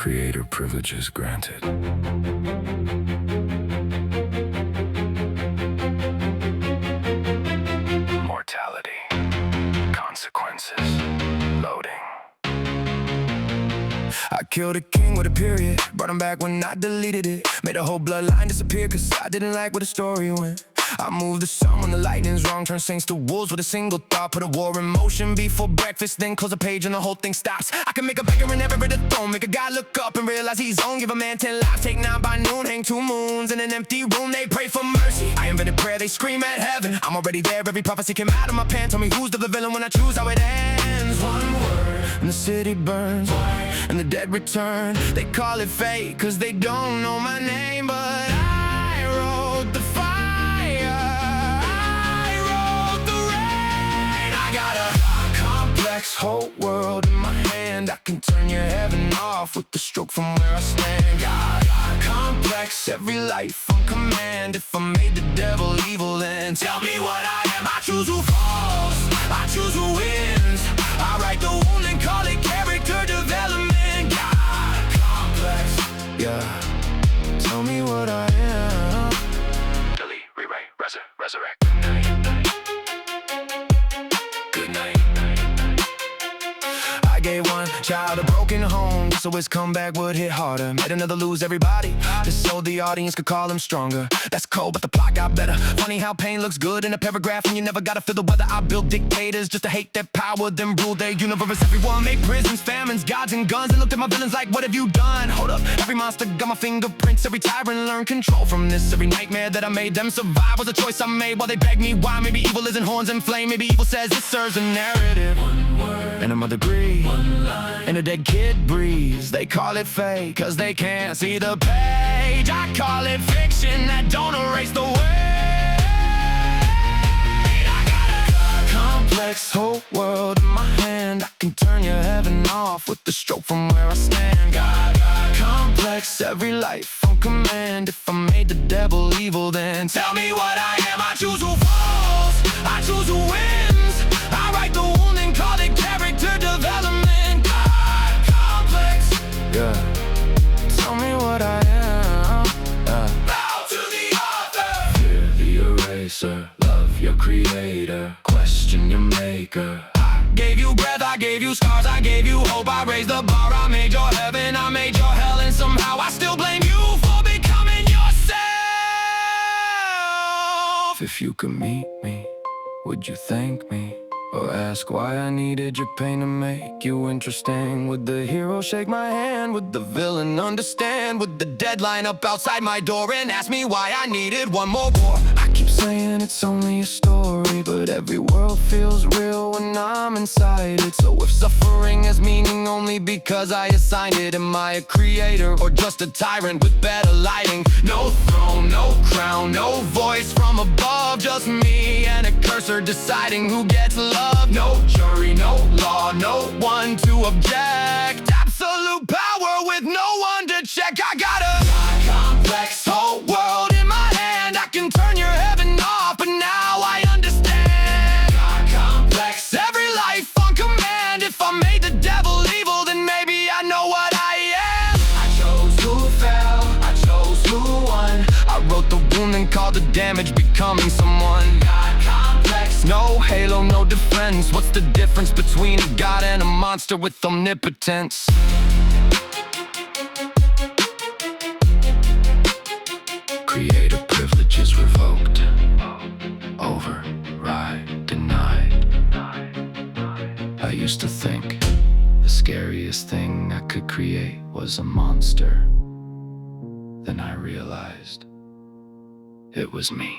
Creator privileges granted. Mortality. Consequences. Loading. I killed a king with a period. Brought him back when I deleted it. Made a whole bloodline disappear cause I didn't like where the story went. I moved the sun when the lightning's wrong. Turned saints to wolves with a single thought. Put a war in motion before breakfast, then close a page and the whole thing stops. I can make a beggar and never rid the throne. Make a guy look up and realize he's on. Give a man 10 lives, take 9 by noon. Hang 2 moons in an empty room, they pray for mercy. I invented prayer, they scream at heaven. I'm already there, every prophecy came out of my pen. Tell me who's the villain when I choose how it ends. One word, and the city burns, and the dead return. They call it fate, cause they don't know my name. But I wrote the fire, I wrote the rain. I got a complex whole world in my hand. I can turn your heaven off with the stroke from where I stand. Got complex, every life on command. If I made the devil evil, then tell me what I am. I choose who falls, I choose who wins. I write the wound and call it character development. Got complex, yeah. Tell me what I am. Delete, rewrite, resurrect. Good night. I gave one child a broken home, so his comeback would hit harder. Made another lose everybody, just so the audience could call him stronger. That's cold, but the plot got better. Funny how pain looks good in a paragraph, and you never gotta feel the weather. I built dictators just to hate their power, then rule their universe. Everyone made prisons, famines, gods, and guns, and looked at my villains like, what have you done? Hold up, every monster got my fingerprints. Every tyrant learned control from this. Every nightmare that I made them survive was a choice I made while they begged me why. Maybe evil isn't horns and flame. Maybe evil says it serves a narrative. One word, and a mother grieve, and a dead kid breathes. They call it fake cause they can't see the page. I call it fiction that don't erase the weight. I got a complex whole world in my hand. I can turn your heaven off with the stroke from where I stand. Got complex, every life on command. If I made the devil evil, then tell me what I am. I choose who falls, I choose who wins. I write the wound and call it character development. Got complex, yeah. Tell me what I am. Bow to the author. Fear the eraser. Love your creator. Question your maker. I gave you breath, I gave you scars, I gave you hope. I raised the bar, I made your heaven, I made your hell. And somehow I still blame you for becoming yourself. If you could meet me, would you thank me? Or ask why I needed your pain to make you interesting? Would the hero shake my hand? Would the villain understand? Would the deadline up outside my door and ask me why I needed one more war? I keep saying it's only a story, but every world feels real when I'm inside it. So if suffering has meaning only because I assigned it, am I a creator or just a tyrant with better lighting? No throne, no crown, no voice from above, just me and a cursor deciding who gets love. No jury, no law, no one to object. Absolute power with no one to check. I got a complex whole world in my hand. I can turn your heaven off, but now I understand. Complex, every life on command. If I made the devil evil, then maybe I know what I am. I chose who fell, I chose who won. I wrote the wound and called the damage becoming someone. No halo, no defense. What's the difference between a god and a monster with omnipotence? Creator privileges revoked. Override, denied. I used to think the scariest thing I could create was a monster. Then I realized it was me.